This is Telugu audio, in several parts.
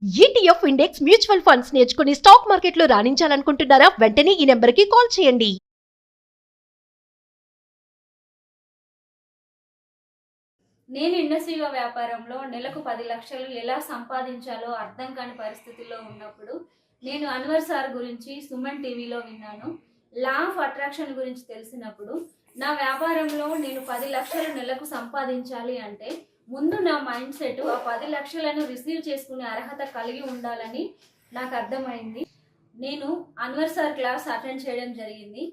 ETF ఇండెక్స్ మ్యూచువల్ ఫండ్స్ నేర్చుకుని స్టాక్ మార్కెట్లో రాణించాలనుకుంటున్నారా? వెంటనే ఈ నెంబర్కి కాల్ చేయండి. నేను ఇండస్ట్రీలో వ్యాపారంలో నెలకు 10 లక్షలు ఎలా సంపాదించాలో అర్థం కాని పరిస్థితుల్లో ఉన్నప్పుడు నేను అన్వర్ సార్ గురించి సుమన్ టీవీలో విన్నాను. లా ఆఫ్ అట్రాక్షన్ గురించి తెలిసినప్పుడు నా వ్యాపారంలో నేను 10 లక్షలు నెలకు సంపాదించాలి అంటే ముందు నా మైండ్ సెట్ ఆ 10 లక్షలను రిసీవ్ చేసుకునే అర్హత కలిగి ఉండాలని నాకు అర్థమైంది. నేను అన్వర్ సార్ క్లాస్ అటెండ్ చేయడం జరిగింది.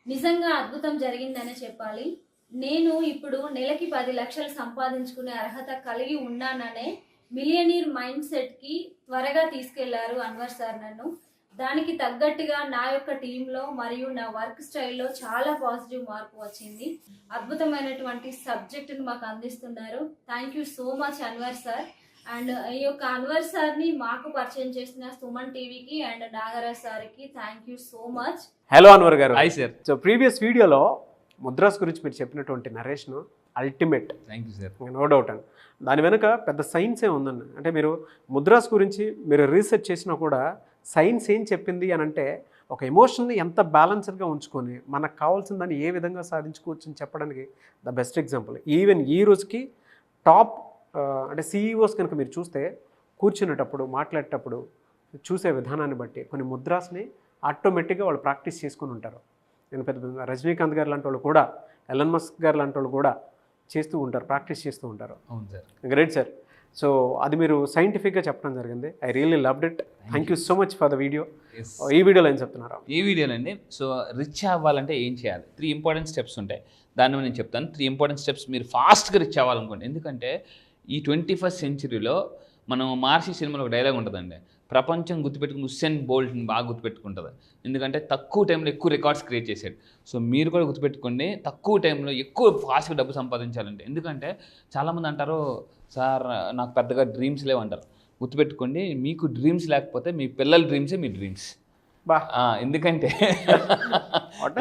నిజంగా అద్భుతం జరిగిందనే చెప్పాలి. నేను ఇప్పుడు నెలకి 10 లక్షలు సంపాదించుకునే అర్హత కలిగి ఉన్నాననే మిలియనీర్ మైండ్ సెట్కి త్వరగా తీసుకెళ్లారు అన్వర్ సార్ నన్ను. దానికి తగ్గట్టుగా నా యొక్క టీంలో మరియు నా వర్క్ స్టైల్లో చాలా పాజిటివ్ మార్పు వచ్చింది. అద్భుతమైనటువంటి సబ్జెక్టును మాకు అందిస్తున్నారు. Thank you so much Anwar sir. And ఈ యొక్క అన్వర్ సార్ని మాకు పరిచయం చేసిన సుమన్ టీవీకి అండ్ నాగరాజ్ సార్కి thank you so much. Hello Anwar గారు. Hi sir. సో ప్రీవియస్ వీడియోలో ముద్రాస్ గురించి మీరు చెప్పినటువంటి narration ultimate. Thank you sir. No doubt అండి. దాని వెనుక పెద్ద సైన్సే ఉందండి. అంటే మీరు ముద్రాస్ గురించి మీరు రీసెర్చ్ చేసినా కూడా సైన్స్ ఏం చెప్పింది అని అంటే ఒక ఎమోషన్ని ఎంత బ్యాలెన్స్డ్గా ఉంచుకొని మనకు కావాల్సిన దాన్ని ఏ విధంగా సాధించుకోవచ్చు అని చెప్పడానికి ద బెస్ట్ ఎగ్జాంపుల్. ఈవెన్ ఈ రోజుకి టాప్ అంటే సిఈఓస్ కనుక మీరు చూస్తే కూర్చునేటప్పుడు మాట్లాడేటప్పుడు చూసే విధానాన్ని బట్టి కొన్ని ముద్రాస్ని ఆటోమేటిక్గా వాళ్ళు ప్రాక్టీస్ చేసుకుని ఉంటారు. నేను పెద్ద రజనీకాంత్ గారు లాంటి వాళ్ళు కూడా, ఎలన్ మస్క్ గారు లాంటి వాళ్ళు కూడా చేస్తూ ఉంటారు, ప్రాక్టీస్ చేస్తూ ఉంటారు. అవును సార్. Great sir. సో అది మీరు సైంటిఫిక్గా చెప్పడం జరిగింది. I really loved it. Thank you so much for the video. ఈ వీడియోలో ఏం చెప్తున్నారు? ఈ వీడియోనండి, సో రిచ్ అవ్వాలంటే ఏం చేయాలి? 3 ఇంపార్టెంట్ స్టెప్స్ ఉంటాయి. దాన్ని నేను చెప్తాను. 3 ఇంపార్టెంట్ స్టెప్స్ మీరు ఫాస్ట్గా రిచ్ అవ్వాలనుకోండి. ఎందుకంటే ఈ 21st సెంచరీలో మనం మహర్షి సినిమాలో ఒక డైలాగ్ ఉంటుందండి, ప్రపంచం గుర్తుపెట్టుకుని హుస్సేన్ బోల్ట్ని బాగా గుర్తుపెట్టుకుంటుంది. ఎందుకంటే తక్కువ టైంలో ఎక్కువ రికార్డ్స్ క్రియేట్ చేశాడు. సో మీరు కూడా గుర్తుపెట్టుకోండి, తక్కువ టైంలో ఎక్కువ ఫాస్ట్గా డబ్బు సంపాదించాలంటే. ఎందుకంటే చాలామంది అంటారు, సార్ నాకు పెద్దగా డ్రీమ్స్ లేవు అంటారు. గుర్తుపెట్టుకోండి, మీకు డ్రీమ్స్ లేకపోతే మీ పిల్లల డ్రీమ్సే మీ డ్రీమ్స్. ఎందుకంటే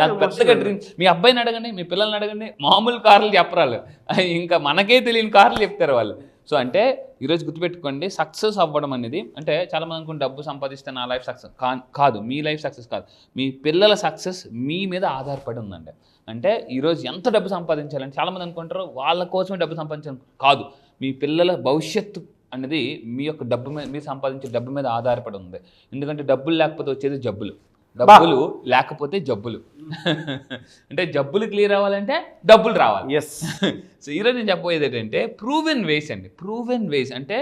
నాకు పెద్దగా డ్రీమ్స్, మీ అబ్బాయిని అడగండి, మీ పిల్లల్ని అడగండి, మామూలు కార్లు చెప్పరాలు, ఇంకా మనకే తెలియని కార్లు చెప్తారు వాళ్ళు. సో అంటే ఈరోజు గుర్తుపెట్టుకోండి, సక్సెస్ అవ్వడం అనేది అంటే చాలామంది అనుకుంటే డబ్బు సంపాదిస్తే నా లైఫ్ సక్సెస్ కాదు, మీ లైఫ్ సక్సెస్ కాదు, మీ పిల్లల సక్సెస్ మీ మీద ఆధారపడి ఉందండి. అంటే ఈరోజు ఎంత డబ్బు సంపాదించాలని చాలామంది అనుకుంటారు, వాళ్ళ కోసమే డబ్బు సంపాదించాలి కాదు, మీ పిల్లల భవిష్యత్తు అనేది మీ యొక్క డబ్బు మీద, మీరు సంపాదించే డబ్బు మీద ఆధారపడి ఉంది. ఎందుకంటే డబ్బులు లేకపోతే వచ్చేది జబ్బులు, డబ్బులు లేకపోతే జబ్బులు. అంటే జబ్బులు క్లియర్ అవ్వాలంటే డబ్బులు రావాలి. ఎస్. సో ఈరోజు నేను చెప్పబోయేది ఏంటంటే ప్రూవెన్ వేస్ అండి. ప్రూవెన్ వేస్ అంటే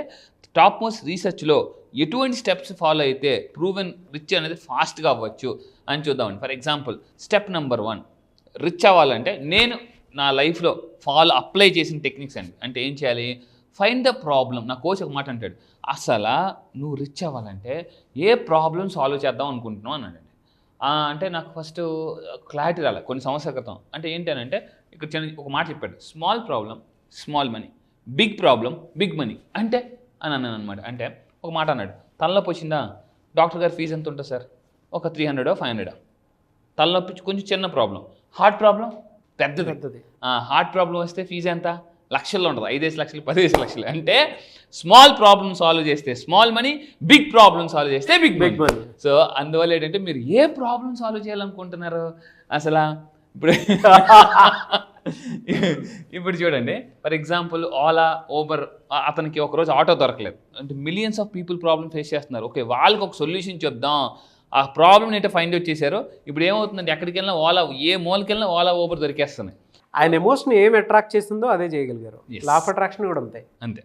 టాప్ మోస్ట్ రీసెర్చ్లో ఎటువంటి స్టెప్స్ ఫాలో అయితే ప్రూవెన్ రిచ్ అనేది ఫాస్ట్గా అవ్వచ్చు అని చూద్దామండి. For example, step number 1 rich అవ్వాలంటే నేను నా లైఫ్లో అప్లై చేసిన టెక్నిక్స్ అండి. అంటే ఏం చేయాలి? Find the problem. నా కోచ్ ఒక మాట అంటాడు, అసలు నువ్వు రిచ్ అవ్వాలంటే ఏ ప్రాబ్లం సాల్వ్ చేద్దాం అనుకుంటున్నావు అని అన్నాడు. అంటే నాకు ఫస్ట్ క్లారిటీ రాలేదు కొన్ని సంవత్సరాల క్రితం. అంటే ఏంటనంటే ఇక్కడ ఒక మాట చెప్పాడు, small problem small money, big problem big money అంటే అని అన్నాను అనమాట. అంటే ఒక మాట అన్నాడు, తలనొప్పి వచ్చిందా, డాక్టర్ గారి ఫీజు ఎంత ఉంటుంది సార్? ఒక 300 500. తలనొప్పి కొంచెం చిన్న ప్రాబ్లం. హార్ట్ ప్రాబ్లం పెద్దది. హార్ట్ ప్రాబ్లం వస్తే ఫీజు ఎంత? లక్షల్లో ఉంటుంది, 5 లక్షలు 10 లక్షలు. అంటే స్మాల్ ప్రాబ్లమ్ సాల్వ్ చేస్తే small money, big problem solve చేస్తే బిగ్ మనీ. సో అందువల్ల ఏంటంటే మీరు ఏ ప్రాబ్లమ్ సాల్వ్ చేయాలనుకుంటున్నారు అసలు? ఇప్పుడు చూడండి, ఫర్ ఎగ్జాంపుల్ ఓలా, ఊబర్, అతనికి ఒకరోజు ఆటో దొరకలేదు అంటే millions of people problem face చేస్తున్నారు. ఓకే, వాళ్ళకి ఒక సొల్యూషన్ చెప్దాం. ఆ ప్రాబ్లమ్ ఏంటో ఫైండ్ అవుట్ చేశారు. ఇప్పుడు ఏమవుతుందంటే ఎక్కడికి వెళ్ళినా ఓలా, ఏ మూలకి వెళ్ళినా ఓలా, ఊబర్ దొరికేస్తున్నాయి. ఆయన ఎమోషన్ ఏం అట్రాక్ట్ చేస్తుందో అదే చేయగలిగారు. లా ఆఫ్ అట్రాక్షన్ కూడా ఉంటాయి. అంతే.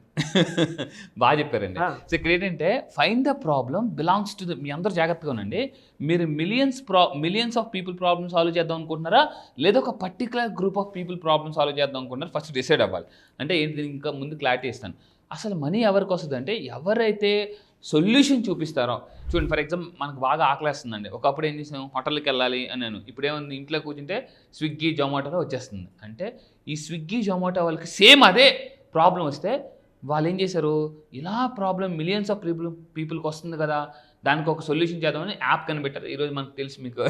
బాగా చెప్పారండి. సో ఇక్కడ ఏంటంటే find the problem belongs to the, మీ అందరూ జాగ్రత్తగా ఉండండి. మీరు millions of people problem solve చేద్దాం అనుకుంటున్నారా, లేదా ఒక particular group of people problem solve చేద్దాం అనుకుంటున్నారా? ఫస్ట్ డిసైడ్ అవ్వాలి. అంటే ఏంటి, ఇంకా ముందు క్లారిటీ ఇస్తాను. అసలు మనీ ఎవరికి వస్తుంది అంటే ఎవరైతే సొల్యూషన్ చూపిస్తారో. చూడండి, ఫర్ ఎగ్జాంపుల్ మనకు బాగా ఆకలేస్తుందండి. ఒకప్పుడు ఏం చేసాం, హోటల్కి వెళ్ళాలి అని నేను, ఇప్పుడు ఏముంది, ఇంట్లో కూర్చుంటే స్విగ్గీ జొమాటోలో వచ్చేస్తుంది. అంటే ఈ స్విగ్గీ జొమాటో వాళ్ళకి సేమ్ అదే ప్రాబ్లం వస్తే వాళ్ళు ఏం చేశారు, ఇలా ప్రాబ్లం మిలియన్స్ ఆఫ్ పీపుల్కి వస్తుంది కదా, దానికి ఒక సొల్యూషన్ చేద్దామని యాప్ కనిపెట్టారు. ఈరోజు మనకు తెలుసు మీకు.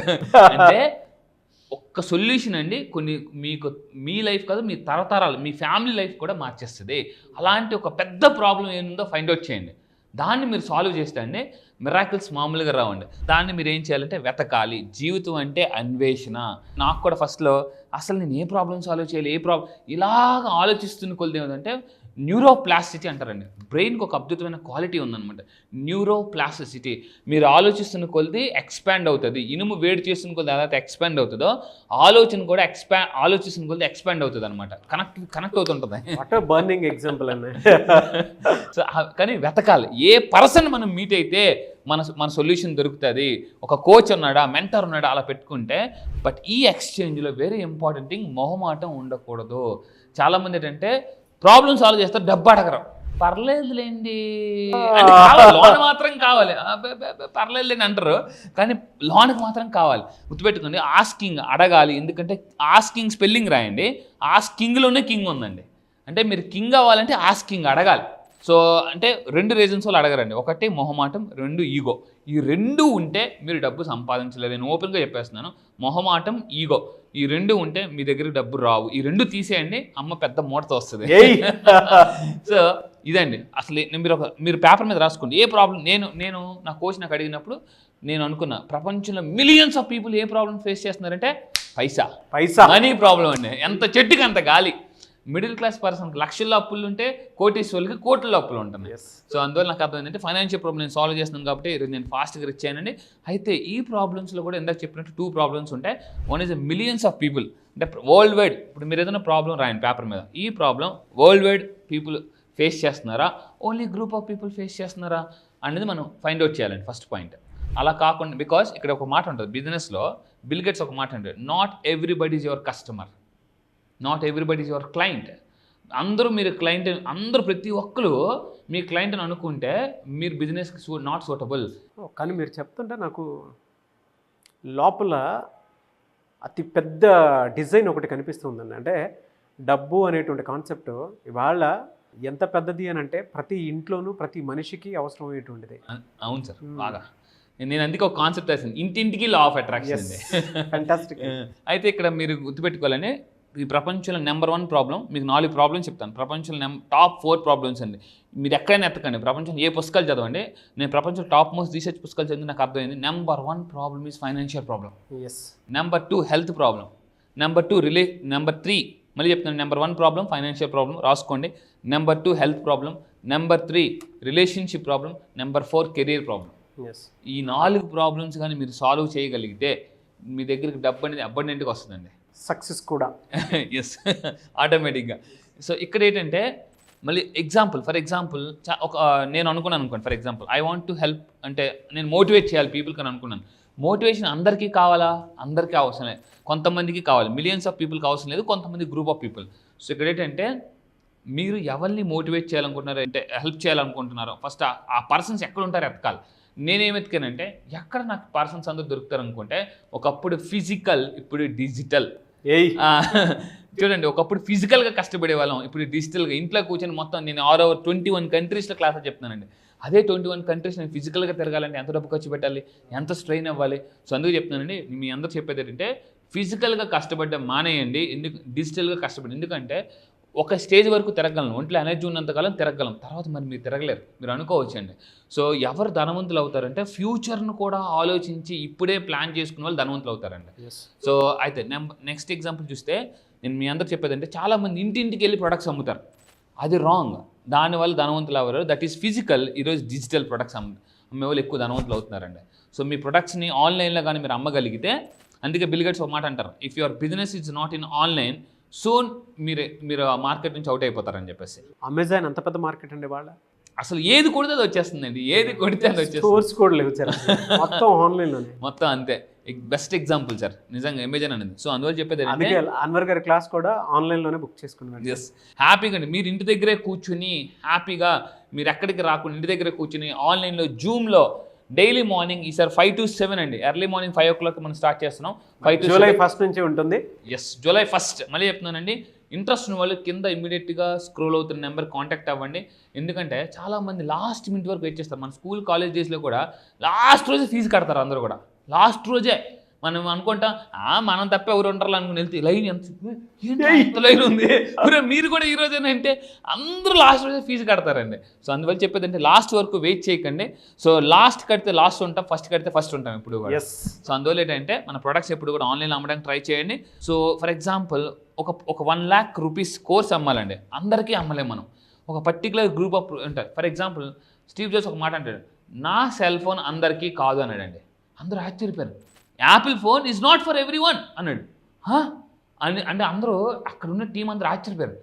అంటే ఒక్క సొల్యూషన్ అండి కొన్ని మీకు మీ లైఫ్ కాదు, మీ తరతరాలు, మీ ఫ్యామిలీ లైఫ్ కూడా మార్చేస్తుంది. అలాంటి ఒక పెద్ద ప్రాబ్లం ఏందో ఫైండ్ అవుట్ చేయండి. దాన్ని మీరు సాల్వ్ చేస్తే అండి మిరాకిల్స్ మామూలుగా రావండి. దాన్ని మీరు ఏం చేయాలంటే వెతకాలి. జీవితం అంటే అన్వేషణ. నాకు కూడా ఫస్ట్లో అసలు నేను ఏ ప్రాబ్లం సాల్వ్ చేయాలి, ఇలాగ ఆలోచిస్తున్న కొద్ది ఏమిటంటే న్యూరోప్లాస్టిసిటీ అంటారండి. బ్రెయిన్కి ఒక అద్భుతమైన క్వాలిటీ ఉందన్నమాట, న్యూరోప్లాస్టిసిటీ. మీరు ఆలోచిస్తున్న కొద్ది ఎక్స్పాండ్ అవుతుంది. ఇనుము వేడి చేస్తున్న కొద్ది ఎలా ఎక్స్పాండ్ అవుతుందో ఆలోచన కూడా ఆలోచిస్తున్న కొద్ది ఎక్స్పాండ్ అవుతుంది అనమాట, కనెక్ట్ అవుతుంటుంది. బర్నింగ్ ఎగ్జాంపుల్ అండి. సో కానీ వెతకాలి. ఏ పర్సన్ మనం మీట్ అయితే మన సొల్యూషన్ దొరుకుతుంది. ఒక కోచ్ ఉన్నాడా, మెంటర్ ఉన్నాడా, అలా పెట్టుకుంటే. బట్ ఈ ఎక్స్చేంజ్లో వెరీ ఇంపార్టెంట్ థింగ్, మొహమాటం ఉండకూడదు. చాలామంది ఏంటంటే ప్రాబ్లమ్ సాల్వ్ చేస్తారు, డబ్బు అడగరు. పర్లేదులేండి లోన్ మాత్రం కావాలి, పర్లేదులేండి అంటారు, కానీ లోన్కి మాత్రం కావాలి. గుర్తుపెట్టుకోండి, ఆస్కింగ్ అడగాలి. ఎందుకంటే ఆస్కింగ్ స్పెల్లింగ్ రాయండి, ఆస్కింగ్లోనే కింగ్ ఉందండి. అంటే మీరు కింగ్ అవ్వాలంటే ఆస్కింగ్ అడగాలి. సో అంటే 2 రీజన్స్ వాళ్ళు అడగరండి. ఒకటి మొహమాటం, 2 ఈగో. ఈ 2 ఉంటే మీరు డబ్బు సంపాదించలేదు. నేను ఓపెన్గా చెప్పేస్తున్నాను, మొహమాటం, ఈగో, ఈ 2 ఉంటే మీ దగ్గరికి డబ్బు రావు. ఈ 2 తీసేయండి, అమ్మ పెద్ద మూటతో వస్తుంది. సో ఇదండి అసలు. మీరు పేపర్ మీద రాసుకోండి ఏ ప్రాబ్లం. నేను నా కోచ్ నాకు అడిగినప్పుడు నేను అనుకున్నా, ప్రపంచంలో millions of people A problem face చేస్తున్నారంటే పైసా మనీ ప్రాబ్లం అండి. ఎంత చెట్టుకి అంత గాలి. మిడిల్ క్లాస్ పర్సన్కి లక్షల్లో అప్పులు ఉంటే కోటీశ్వరులకి కోట్లలో అప్పులు ఉంటున్నాయి. సో అందువల్ల నాకు అర్థం ఏంటంటే ఫైనాన్షియల్ ప్రాబ్లమ్ నేను సాల్వ్ చేస్తున్నాను కాబట్టి ఈరోజు నేను ఫాస్ట్గా రీచ్ అయ్యానండి. అయితే ఈ ప్రాబ్లమ్స్లో కూడా ఇందాక చెప్పినట్టు 2 ప్రాబ్లమ్స్ ఉంటాయి. One is millions of people, అంటే వరల్డ్ వైడ్. ఇప్పుడు మీరు ఏదైనా ప్రాబ్లం రాయండి పేపర్ మీద, ఈ problem world wide people face చేస్తున్నారా, only group of people face చేస్తున్నారా అనేది మనం ఫైండ్ అవుట్ చేయాలండి ఫస్ట్ పాయింట్. అలా కాకుండా, బికాస్ ఇక్కడ ఒక మాట ఉంటుంది బిజినెస్లో, బిల్ గేట్స్ ఒక మాట ఉంటుంది, not everybody is your customer, not everybody is your client. అందరూ మీరు క్లయింట్, అందరూ ప్రతి ఒక్కరు మీ క్లయింట్ అని అనుకుంటే మీరు బిజినెస్కి నాట్ సూటబుల్. కానీ మీరు చెప్తుంటే నాకు లోపల అతి పెద్ద డిజైన్ ఒకటి కనిపిస్తుందండి. అంటే డబ్బు అనేటువంటి కాన్సెప్ట్ ఇవాళ ఎంత పెద్దది అని అంటే ప్రతి ఇంట్లోనూ ప్రతి మనిషికి అవసరమయ్యేటువంటిది. అవును సార్, బాగా. నేను అందుకే ఒక కాన్సెప్ట్ వేసాను, ఇంటింటికి లా ఆఫ్ అట్రాక్షన్. ఫ్యాంటాస్టిక్. అయితే ఇక్కడ మీరు గుర్తుపెట్టుకోవాలని, ఈ ప్రపంచంలో నెంబర్ 1 ప్రాబ్లం, మీకు 4 ప్రాబ్లమ్స్ చెప్తాను. ప్రపంచంలో టాప్ 4 ప్రాబ్లమ్స్ అండి. మీరు ఎక్కడైనా ఎత్తకండి, ప్రపంచంలో ఏ పుస్తకాలు చదవండి. నేను ప్రపంచంలో టాప్ మోస్ట్ రీసెర్చ్ పుస్తకాలు చదివి నాకు అర్థమైంది, number 1 problem is financial problem. Number 2 health problem. Number 3 మళ్ళీ చెప్తాను, నెంబర్ 1 ప్రాబ్లం ఫైనాన్షియల్ ప్రాబ్లం, రాసుకోండి. Number 2 health problem. Number 3 relationship problem. Number 4 career problem. ఈ 4 ప్రాబ్లమ్స్ కానీ మీరు సాల్వ్ చేయగలిగితే మీ దగ్గరికి డబ్బు అనేది అబండెంట్గా వస్తుందండి, సక్సెస్ కూడా. ఎస్, ఆటోమేటిక్గా. సో ఇక్కడ ఏంటంటే మళ్ళీ ఫర్ ఎగ్జాంపుల్ నేను అనుకున్నాను అనుకోండి, for example I want to help, అంటే నేను మోటివేట్ చేయాలి పీపుల్కి అని అనుకున్నాను. మోటివేషన్ అందరికీ కావాలా? అందరికీ అవసరం లేదు, కొంతమందికి కావాలి. మిలియన్స్ ఆఫ్ పీపుల్కి అవసరం లేదు, కొంతమంది గ్రూప్ ఆఫ్ పీపుల్. సో ఇక్కడ ఏంటంటే మీరు ఎవరిని మోటివేట్ చేయాలనుకుంటున్నారో, అంటే హెల్ప్ చేయాలనుకుంటున్నారో, ఫస్ట్ ఆ పర్సన్స్ ఎక్కడ ఉంటారో ఎతకాలి. నేనేం ఎతికానంటే ఎక్కడ నాకు పర్సన్స్ అందరూ దొరుకుతారు అనుకుంటే, ఒకప్పుడు ఫిజికల్, ఇప్పుడు డిజిటల్. చూడండి, ఒకప్పుడు ఫిజికల్గా కష్టపడే వాళ్ళం, ఇప్పుడు డిజిటల్గా ఇంట్లో కూర్చొని మొత్తం నేను 21 కంట్రీస్లో క్లాసెస్ చెప్తున్నానండి. అదే 21 కంట్రీస్ నేను ఫిజికల్గా తిరగాలంటే ఎంత డబ్బు ఖర్చు పెట్టాలి, ఎంత స్ట్రెయిన్ అవ్వాలి. సో అందుకు చెప్తున్నానండి, మీ అందరూ చెప్పేది ఏంటంటే ఫిజికల్గా కష్టపడ్డం మానేయండి, డిజిటల్గా కష్టపడి. ఎందుకంటే ఒక స్టేజ్ వరకు తిరగలను, ఒంట్లో ఎనర్జీ ఉన్నంతకాలం తిరగలం, తర్వాత మరి మీరు తిరగలేరు, మీరు అనుకోవచ్చండి. సో ఎవరు ధనవంతులు అవుతారంటే ఫ్యూచర్ను కూడా ఆలోచించి ఇప్పుడే ప్లాన్ చేసుకునే వాళ్ళు ధనవంతులు అవుతారండి. సో అయితే నెక్స్ట్ ఎగ్జాంపుల్ చూస్తే నేను మీ అందరికి చెప్పేదంటే చాలామంది ఇంటింటికి వెళ్ళి ప్రొడక్ట్స్ అమ్ముతారు, అది రాంగ్. దానివల్ల ధనవంతులు అవ్వరు. That is physical. ఈరోజు డిజిటల్ ప్రొడక్ట్స్ అమ్మే వాళ్ళు ఎక్కువ ధనవంతులు అవుతున్నారండి. సో మీ ప్రొడక్ట్స్ని ఆన్లైన్లో కానీ మీరు అమ్మగలిగితే, అందుకే బిల్ గేట్స్ ఒక మాట అంటారు, if your business is not in online soon మీరు ఆ మార్కెట్ నుంచి అవుట్ అయిపోతారని చెప్పేసి. అమెజాన్ అంత పెద్ద మార్కెట్ అండి వాళ్ళ, అసలు ఏది కొడితే అది వచ్చేస్తుందండి, ఏది కొడితే అది వచ్చేస్తుంది. సోర్స్ కూడా లేవు సార్, మొత్తం ఆన్లైన్లోనే, మొత్తం అంతే. బెస్ట్ ఎగ్జాంపుల్ సార్ నిజంగా అమెజాన్ అనేది. సో అందువల్ల చెప్పేది అందుకే అన్వర్ గారి క్లాస్ కూడా ఆన్లైన్లోనే బుక్ చేసుకున్నాను. ఎస్, హ్యాపీగా అండి. మీరు ఇంటి దగ్గరే కూర్చుని హ్యాపీగా, మీరు ఎక్కడికి రాకుండా ఇంటి దగ్గరే కూర్చుని ఆన్లైన్లో జూమ్లో డైలీ మార్నింగ్, ఈసారి 5 to 7 అండి, ఎర్లీ మార్నింగ్ 5 o'clock మనం స్టార్ట్ చేస్తున్నాం. 5 to 7 జూలై 1st నుంచి ఉంటుంది. Yes, July 1st. మళ్ళీ చెప్తున్నానండి, ఇంట్రెస్ట్ ఉన్న వాళ్ళు కింద ఇమీడియట్గా స్క్రోల్ అవుతున్న నెంబర్ కాంటాక్ట్ అవ్వండి. ఎందుకంటే చాలామంది లాస్ట్ మినిట్ వరకు వెయిట్ చేస్తారు. మన స్కూల్ కాలేజ్ డేస్లో కూడా లాస్ట్ రోజే ఫీజు కడతారు అందరూ కూడా, లాస్ట్ రోజే. మనం అనుకుంటాం మనం తప్ప ఎవరు ఉంటారు అనుకుని వెళ్తే లైన్ ఎంత లైన్ ఉంది, మీరు కూడా ఈ రోజు అంటే అందరూ లాస్ట్ రోజు ఫీజు కడతారండి. సో అందువల్ల చెప్పేది అంటే లాస్ట్ వరకు వెయిట్ చేయకండి. సో లాస్ట్ కడితే లాస్ట్ ఉంటాం, ఫస్ట్ కడితే ఫస్ట్ ఉంటాం ఇప్పుడు కూడా. సో అందువల్ల ఏంటంటే మన ప్రొడక్ట్స్ ఎప్పుడు కూడా ఆన్లైన్ అమ్మడానికి ట్రై చేయండి. సో ఫర్ ఎగ్జాంపుల్ ఒక 1 lakh రూపీస్ కోర్స్ అమ్మాలండి, అందరికీ అమ్మలేం మనం, ఒక పర్టికులర్ గ్రూప్ ఆఫ్ ఉంటారు. ఫర్ ఎగ్జాంపుల్ స్టీవ్ జాబ్స్ ఒక మాట అంటాడు, నా సెల్ ఫోన్ అందరికీ కాదు అన్నాడండి. అందరూ ఆశ్చర్యపోయారు. Apple phone is not for every one అన్నాడు. అంటే అందరూ అక్కడ ఉన్న టీం అందరూ ఆశ్చర్యపోయారు.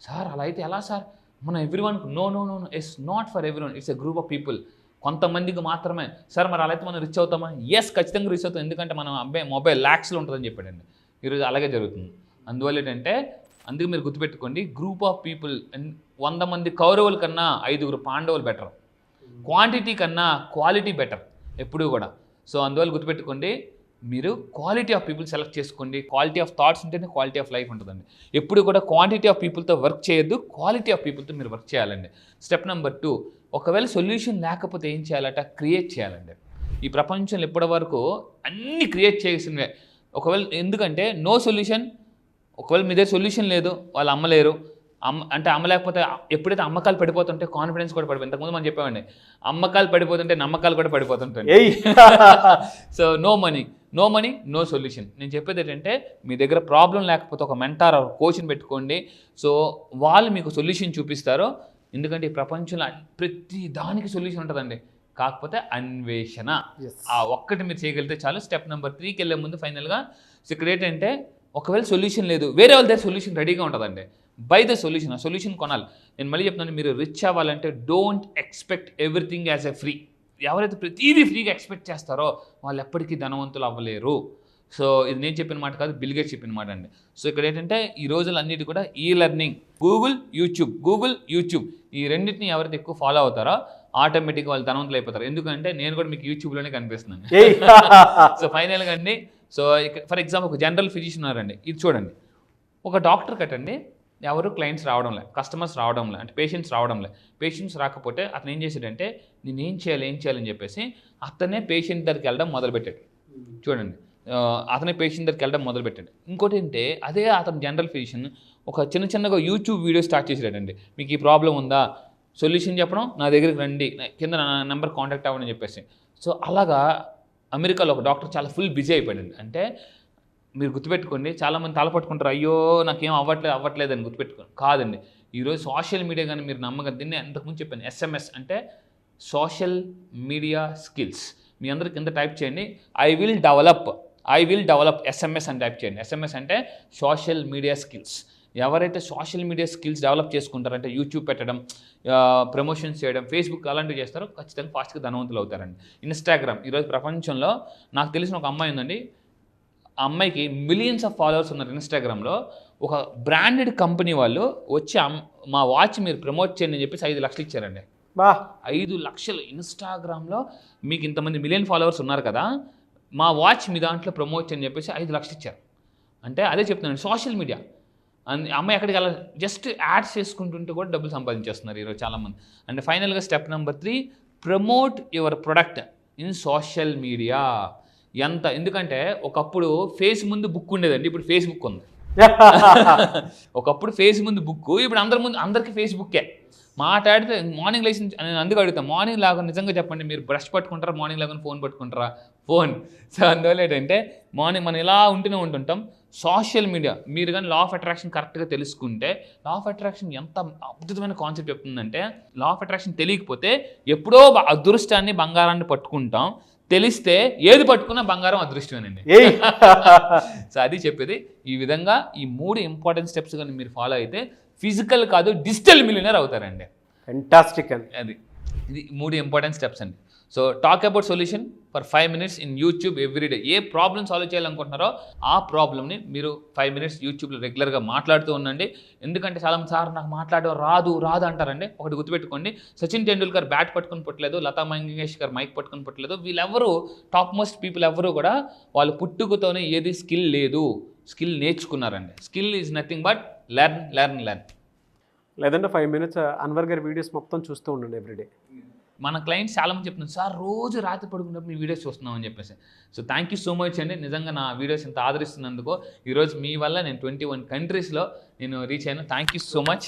సార్ అలా అయితే ఎలా సార్, మనం everyone no no no no it's not for everyone, it's a group of people, కొంతమందికి మాత్రమే. సార్ మరి అలా అయితే మనం రిచ్ అవుతామా? ఎస్, ఖచ్చితంగా రిచ్ అవుతాం, ఎందుకంటే మనం మొబైల్ ల్యాక్స్లో ఉంటుందని చెప్పాడండి. ఈరోజు అలాగే జరుగుతుంది. అందువల్ల ఏంటంటే అందుకే మీరు గుర్తుపెట్టుకోండి, గ్రూప్ ఆఫ్ పీపుల్ 100 మంది కౌరవుల కన్నా 5 పాండవులు బెటర్, క్వాంటిటీ కన్నా క్వాలిటీ బెటర్ ఎప్పుడూ కూడా. సో అందువల్ల గుర్తుపెట్టుకోండి, మీరు క్వాలిటీ ఆఫ్ పీపుల్ సెలెక్ట్ చేసుకోండి. క్వాలిటీ ఆఫ్ థాట్స్ ఉంటేనే క్వాలిటీ ఆఫ్ లైఫ్ ఉంటుందండి. ఎప్పుడు కూడా క్వాంటిటీ ఆఫ్ పీపుల్తో వర్క్ చేయొద్దు, క్వాలిటీ ఆఫ్ పీపుల్తో మీరు వర్క్ చేయాలండి. స్టెప్ నెంబర్ 2, ఒకవేళ సొల్యూషన్ లేకపోతే ఏం చేయాలట, క్రియేట్ చేయాలండి. ఈ ప్రపంచంలో ఇప్పటి వరకు అన్నీ క్రియేట్ చేసినవే. ఒకవేళ ఎందుకంటే నో సొల్యూషన్, ఒకవేళ మీ దగ్గర సొల్యూషన్ లేదు, వాళ్ళు అమ్మలేరు. అంటే అమ్మలేకపోతే ఎప్పుడైతే అమ్మకాలు పడిపోతుంటే కాన్ఫిడెన్స్ కూడా పడిపోతుంది. ఇంతకుముందు మనం చెప్పామండి, అమ్మకాలు పడిపోతుంటే నమ్మకాలు కూడా పడిపోతుంటాయి. So no money no solution. నేను చెప్పేది ఏంటంటే మీ దగ్గర ప్రాబ్లం లేకపోతే ఒక మెంటార్ కోచ్ని పెట్టుకోండి. సో వాళ్ళు మీకు సొల్యూషన్ చూపిస్తారు. ఎందుకంటే ఈ ప్రపంచంలో ప్రతి దానికి సొల్యూషన్ ఉంటుందండి, కాకపోతే అన్వేషణ. ఆ ఒక్కటి మీరు చేయగలిగితే చాలు. స్టెప్ నెంబర్ 3కి వెళ్ళే ముందు ఫైనల్గా ఇక్కడ ఏంటంటే ఒకవేళ సొల్యూషన్ లేదు, వేరే వాళ్ళ దగ్గర సొల్యూషన్ రెడీగా ఉంటుందండి. బై ద సొల్యూషన్, ఆ సొల్యూషన్ కొనాలి. నేను మళ్ళీ చెప్తున్నాను, మీరు రిచ్ అవ్వాలంటే don't expect everything as a free. ఎవరైతే ప్రతిదీ ఫ్రీగా ఎక్స్పెక్ట్ చేస్తారో వాళ్ళు ఎప్పటికీ ధనవంతులు అవ్వలేరు. సో ఇది నేను చెప్పిన మాట కాదు, బిల్ గేట్స్ చెప్పిన మాట అండి. సో ఇక్కడ ఏంటంటే ఈ రోజులు అన్నిటి కూడా ఈ లెర్నింగ్, గూగుల్ యూట్యూబ్ ఈ రెండింటిని ఎవరైతే ఎక్కువ ఫాలో అవుతారో ఆటోమేటిక్గా వాళ్ళు ధనవంతులు అయిపోతారు. ఎందుకంటే నేను కూడా మీకు యూట్యూబ్లోనే కనిపిస్తున్నాను. సో ఫైనల్గా అండి, సో ఫర్ ఎగ్జాంపుల్ ఒక జనరల్ ఫిజిషియన్ ఉన్నారండి, ఇది చూడండి. ఒక డాక్టర్ కట్టండి, ఎవరు క్లయింట్స్ రావడంలే, కస్టమర్స్ రావడంలే, అంటే పేషెంట్స్ రావడంలే. పేషెంట్స్ రాకపోతే అతను ఏం చేశాడంటే నేను ఏం చేయాలని చెప్పేసి అతనే పేషెంట్ దగ్గరికి వెళ్ళడం మొదలుపెట్టాడు. చూడండి, అతనే పేషెంట్ దగ్గరికి వెళ్ళడం మొదలుపెట్టాడు. ఇంకోటి ఏంటంటే అదే అతను జనరల్ ఫిజిషియన్ ఒక చిన్నగా యూట్యూబ్ వీడియో స్టార్ట్ చేసాడండి. మీకు ఈ ప్రాబ్లం ఉందా, సొల్యూషన్ చెప్పడం, నా దగ్గరికి రండి, కింద నా నెంబర్ కాంటాక్ట్ అవ్వని చెప్పేసి. సో అలాగా అమెరికాలో ఒక డాక్టర్ చాలా ఫుల్ బిజీ అయిపోయాడండి. అంటే మీరు గుర్తుపెట్టుకోండి, చాలామంది తలపట్టుకుంటారు, అయ్యో నాకేం అవ్వట్లేదు అని గుర్తుపెట్టుకోండి. కాదండి, ఈరోజు సోషల్ మీడియా కానీ మీరు నమ్మగలరు. దీన్ని అంతకుముందు చెప్పాను, SMS అంటే సోషల్ మీడియా స్కిల్స్. మీ అందరికి కింద టైప్ చేయండి, ఐ విల్ డెవలప్ SMS అని టైప్ చేయండి. SMS అంటే సోషల్ మీడియా స్కిల్స్. ఎవరైతే సోషల్ మీడియా స్కిల్స్ డెవలప్ చేసుకుంటారంటే యూట్యూబ్ పెట్టడం, ప్రమోషన్స్ చేయడం, ఫేస్బుక్ అలాంటివి చేస్తారో ఖచ్చితంగా ఫాస్ట్గా ధనవంతులు అవుతారండి. ఇన్స్టాగ్రామ్, ఈరోజు ప్రపంచంలో నాకు తెలిసిన ఒక అమ్మాయి ఉందండి, ఆ అమ్మాయికి మిలియన్స్ ఆఫ్ ఫాలోవర్స్ ఉన్నారు ఇన్స్టాగ్రామ్లో. ఒక బ్రాండెడ్ కంపెనీ వాళ్ళు వచ్చి మా వాచ్ మీరు ప్రమోట్ చేయండి అని చెప్పేసి 5 లక్షలు ఇచ్చారండి. 5 లక్షలు ఇన్స్టాగ్రామ్లో మీకు ఇంతమంది మిలియన్ ఫాలోవర్స్ ఉన్నారు కదా, మా వాచ్ మీ దాంట్లో ప్రమోట్ చేయని చెప్పేసి 5 లక్షలు ఇచ్చారు. అంటే అదే చెప్తున్నాను, సోషల్ మీడియా. అమ్మాయి ఎక్కడికి వెళ్ళాలి, జస్ట్ యాడ్స్ చేసుకుంటుంటే కూడా డబ్బులు సంపాదించేస్తున్నారు ఈరోజు చాలామంది. అండ్ ఫైనల్గా step number 3, promote your product in social media. ఎందుకంటే ఒకప్పుడు ఫేస్ ముందు బుక్ ఉండేదండి, ఇప్పుడు ఫేస్బుక్ ఉంది. ఒకప్పుడు ఫేస్ ముందు బుక్, ఇప్పుడు అందరికీ ఫేస్బుక్కే. మాట్లాడితే మార్నింగ్ లేచి నేను అందుకు అడుగుతాను, మార్నింగ్ లాగా నిజంగా చెప్పండి, మీరు బ్రష్ పట్టుకుంటారా, మార్నింగ్ లాగా ఫోన్ పట్టుకుంటారా? ఫోన్. సో అందువల్ల ఏంటంటే మార్నింగ్ మనం ఇలా ఉంటుంటాం. సోషల్ మీడియా మీరు కానీ లా ఆఫ్ అట్రాక్షన్ కరెక్ట్గా తెలుసుకుంటే, లా ఆఫ్ అట్రాక్షన్ ఎంత అద్భుతమైన కాన్సెప్ట్ చెప్తుందంటే, లా ఆఫ్ అట్రాక్షన్ తెలియకపోతే ఎప్పుడో అదృష్టాన్ని బంగారాన్ని పట్టుకుంటాం, తెలిస్తే ఏది పట్టుకున్నా బంగారం అదృష్టమేనండి. సో అది చెప్పేది. ఈ విధంగా ఈ 3 ఇంపార్టెంట్ స్టెప్స్ కానీ మీరు ఫాలో అయితే ఫిజికల్ కాదు డిజిటల్ మిలియనర్ అవుతారండి. ఫెంటాస్టిక్ అండి. ఇది 3 ఇంపార్టెంట్ స్టెప్స్ అండి. So talk about solution for 5 minutes in YouTube everyday. A problem solve చేయాలనుకుంటున్నారో ఆ ప్రాబ్లమ్ని మీరు 5 minutes యూట్యూబ్లో రెగ్యులర్గా మాట్లాడుతూ ఉండండి. ఎందుకంటే చాలామంది సార్ నాకు మాట్లాడడం రాదు అంటారండి. ఒకటి గుర్తుపెట్టుకోండి, సచిన్ టెండూల్కర్ బ్యాట్ పట్టుకుని పుట్టలేదు, లతా మంగేష్కర్ మైక్ పట్టుకుని పుట్టలేదు. వీళ్ళెవరూ టాప్ మోస్ట్ పీపుల్ ఎవరు కూడా వాళ్ళు పుట్టుకతోనే ఏది స్కిల్ లేదు, స్కిల్ నేర్చుకున్నారండి. Skill is nothing but learn. లేదంటే 5 minutes అన్వర్ గారి వీడియోస్ మొత్తం చూస్తూ ఉండండి ఎవ్రీడే. మన క్లయింట్స్ చాలామంది చెప్తున్నారు సార్ రోజు రాత్రి పడుకున్నప్పుడు మీ వీడియోస్ చూస్తున్నాం అని చెప్పేసి. So thank you so much అండి, నిజంగా నా వీడియోస్ ఇంత ఆదరిస్తున్నందుకు. ఈరోజు మీ వల్ల నేను 21 కంట్రీస్లో నేను రీచ్ అయ్యాను. Thank you so much.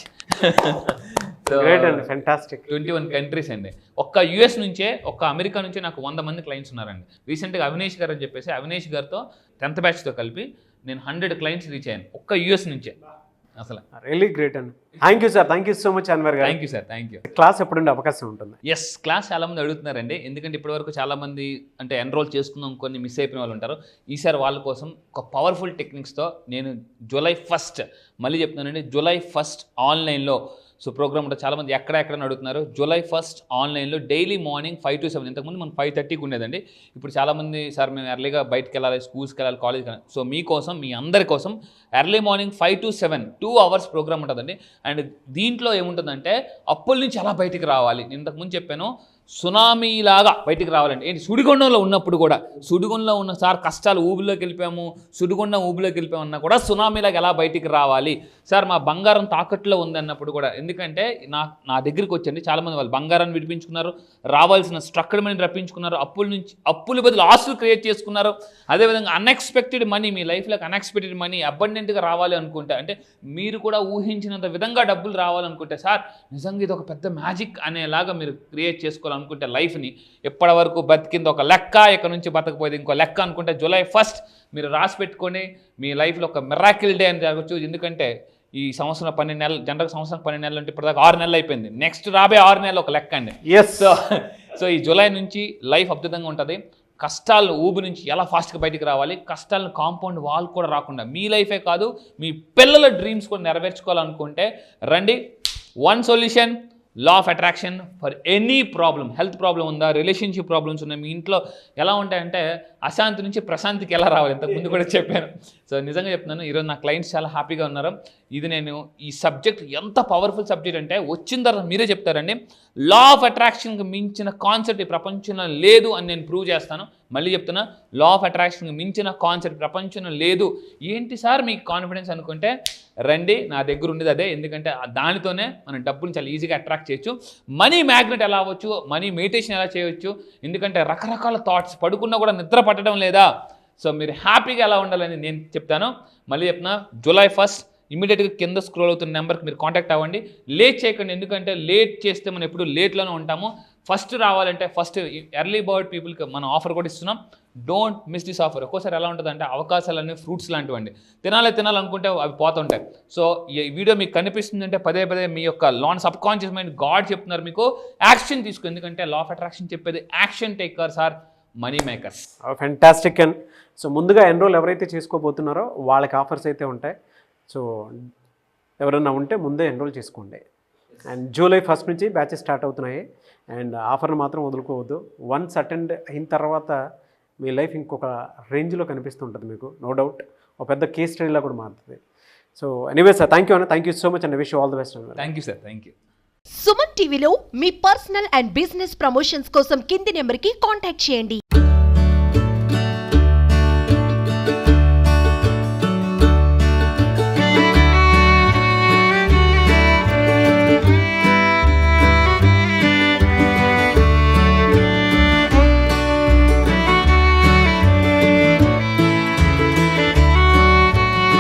Great అండి, ఫెంటాస్టిక్. 21 కంట్రీస్ అండి. ఒక్క యూఎస్ నుంచే, ఒక్క అమెరికా నుంచే నాకు 100 మంది క్లయింట్స్ ఉన్నారండి. రీసెంట్గా అవినేష్ గారు అని చెప్పేసి, అవినేష్ గారితో 10th బ్యాచ్తో కలిపి నేను 100 క్లయింట్స్ రీచ్ అయ్యాను ఒక్క యూఎస్ నుంచే. అసలు రియలీ గ్రేట్ అండి. Thank you sir, thank you so much Anwar గారు. Thank you sir, thank you. Class ఎప్పుడుండే అవకాశం ఉంటుంది? ఎస్, క్లాస్ చాలామంది అడుగుతున్నారండి. ఎందుకంటే ఇప్పటివరకు చాలామంది అంటే ఎన్రోల్ చేసుకుందాం కొన్ని మిస్ అయిపోయిన వాళ్ళు ఉంటారు. ఈసారి వాళ్ళ కోసం ఒక పవర్ఫుల్ టెక్నిక్స్తో నేను July 1st, మళ్ళీ చెప్తున్నానండి, July 1st ఆన్లైన్లో సో ప్రోగ్రామ్ ఉంటుంది. చాలామంది ఎక్కడ అడుగుతున్నారు. July 1st ఆన్లైన్లో డైలీ మార్నింగ్ 5 to 7. ఇంతకుముందు మనం 5:30కి ఉండేదండి. ఇప్పుడు చాలామంది సార్ మేము ఎర్లీగా బయటకు వెళ్ళాలి, స్కూల్స్కి వెళ్ళాలి, కాలేజ్కి వెళ్ళాలి. సో మీకోసం, మీ అందరి కోసం early morning 5 to 7 2 hours programme ఉంటుందండి. అండ్ దీంట్లో ఏముంటుందంటే అప్పుల నుంచి ఎలా బయటికి రావాలి. నేను ఇంతకుముందు చెప్పాను, సునామీలాగా బయటికి రావాలండి. ఏంటి, సుడిగుండంలో ఉన్నప్పుడు కూడా, సుడిగుండంలో ఉన్న సార్ కష్టాలు ఊబిలోకి వెళ్ళిపోయాము, సుడిగుండం ఊబిలోకి వెళ్ళిపోయామన్నా కూడా సునామీలాగా ఎలా బయటికి రావాలి సార్, మా బంగారం తాకట్లో ఉందన్నప్పుడు కూడా. ఎందుకంటే నా దగ్గరికి వచ్చండి చాలామంది, వాళ్ళు బంగారాన్ని విడిపించుకున్నారు, రావాల్సిన స్ట్రక్చర్ మనీ రప్పించుకున్నారు, అప్పుల బదులు ఆస్తులు క్రియేట్ చేసుకున్నారు. అదేవిధంగా అన్ఎక్స్పెక్టెడ్ మనీ, మీ లైఫ్లోకి అన్ఎక్స్పెక్టెడ్ మనీ అబండెంట్గా రావాలి అనుకుంటే, అంటే మీరు కూడా ఊహించినంత విధంగా డబ్బులు రావాలనుకుంటే సార్ నిజంగా ఇది ఒక పెద్ద మ్యాజిక్ అనేలాగా మీరు క్రియేట్ చేసుకోవాలి అనుకుంటే లైఫ్ని, ఎప్పటి వరకు బతికింది ఒక లెక్క, ఇక్కడ నుంచి బతకపోయేది ఇంకో లెక్క అనుకుంటే July 1st మీరు రాసి పెట్టుకొని మీ లైఫ్లో ఒక మిరాకిల్ డే అని జరగచ్చు. ఎందుకంటే ఈ సంవత్సరం 12 నెలలు, జనరల్ సంవత్సరం 12 నెలలు అంటే ఇప్పటిదాకా 6 నెలలు అయిపోయింది. నెక్స్ట్ రాబోయే 6 నెలలు ఒక లెక్క అండి. సో ఈ జూలై నుంచి లైఫ్ అద్భుతంగా ఉంటుంది. కష్టాలు ఊబి నుంచి ఎలా ఫాస్ట్గా బయటికి రావాలి, కష్టాలను కాంపౌండ్ వాల్ కూడా రాకుండా మీ లైఫే కాదు మీ పిల్లల డ్రీమ్స్ కూడా నెరవేర్చుకోవాలనుకుంటే రండి. One solution, law of attraction for any problem. Health problem ఉందా, రిలేషన్షిప్ ప్రాబ్లమ్స్ ఉన్నాయి, మీ ఇంట్లో ఎలా ఉంటాయంటే అశాంతి నుంచి ప్రశాంతికి ఎలా రావాలి, ఇంతకుముందు కూడా చెప్పాను. సో నిజంగా చెప్తున్నాను, ఈరోజు నా క్లయింట్స్ చాలా హ్యాపీగా ఉన్నారు. ఇది నేను ఈ సబ్జెక్ట్ ఎంత పవర్ఫుల్ సబ్జెక్ట్ అంటే వచ్చిన తర్వాత మీరే చెప్తారండి, లా ఆఫ్ అట్రాక్షన్కి మించిన కాన్సెప్ట్ ఈ ప్రపంచంలో లేదు అని నేను ప్రూవ్ చేస్తాను. మళ్ళీ చెప్తున్నా, లా ఆఫ్ అట్రాక్షన్కి మించిన కాన్సెప్ట్ ప్రపంచంలో లేదు. ఏంటి సార్ మీకు కాన్ఫిడెన్స్ అనుకుంటే రండి, నా దగ్గర ఉండేది అదే. ఎందుకంటే దానితోనే మనం డబ్బుని చాలా ఈజీగా అట్రాక్ట్ చేయొచ్చు. మనీ మ్యాగ్నెట్ ఎలా అవ్వచ్చు, మనీ మెడిటేషన్ ఎలా చేయవచ్చు. ఎందుకంటే రకరకాల థాట్స్, పడుకున్నా కూడా నిద్ర పట్టడం లేదా. సో మీరు హ్యాపీగా ఎలా ఉండాలని నేను చెప్తాను. మళ్ళీ చెప్తున్నా, July 1st ఇమీడియట్గా కింద స్క్రోల్ అవుతున్న నెంబర్కి మీరు కాంటాక్ట్ అవ్వండి. లేట్ చేయకండి, ఎందుకంటే లేట్ చేస్తే మనం ఎప్పుడు లేట్లోనే ఉంటాము. ఫస్ట్ రావాలంటే ఫస్ట్ ఎర్లీ బర్డ్ పీపుల్కి మనం ఆఫర్ కూడా ఇస్తున్నాం. Don't miss this offer. ఒక్కోసారి ఎలా ఉంటుందంటే అవకాశాలన్నీ ఫ్రూట్స్ లాంటివండి, తినాలనుకుంటే అవి పోతుంటాయి. సో ఈ వీడియో మీకు కనిపిస్తుందంటే పదే మీ యొక్క సబ్ కాన్షియస్ మైండ్ గాడ్ చెప్తున్నారు మీకు యాక్షన్ తీసుకో. ఎందుకంటే లా ఆఫ్ అట్రాక్షన్ చెప్పేది action takers are money makers. Fantastic. And so ముందుగా ఎన్రోల్ ఎవరైతే చేసుకోబోతున్నారో వాళ్ళకి ఆఫర్స్ అయితే ఉంటాయి. సో ఎవరైనా ఉంటే ముందే ఎన్రోల్ చేసుకోండి. అండ్ July 1st నుంచి బ్యాచెస్ స్టార్ట్ అవుతున్నాయి. అండ్ ఆఫర్ని మాత్రం వదులుకోవద్దు. వన్స్ అటెండ్ అయిన తర్వాత మీ లైఫ్ ఇంకొక రేంజ్లో కనిపిస్తుంటుంది మీకు, నో డౌట్. ఒక పెద్ద కేస్ స్టడీలా కూడా మారుతుంది. So anyway sir, thank you అన్న, thank you so much and wish you all the best. Thank you sir, thank you. Suman టీవీలో మీ పర్సనల్ అండ్ బిజినెస్ ప్రమోషన్స్ కోసం కింది నెంబర్కి కాంటాక్ట్ చేయండి.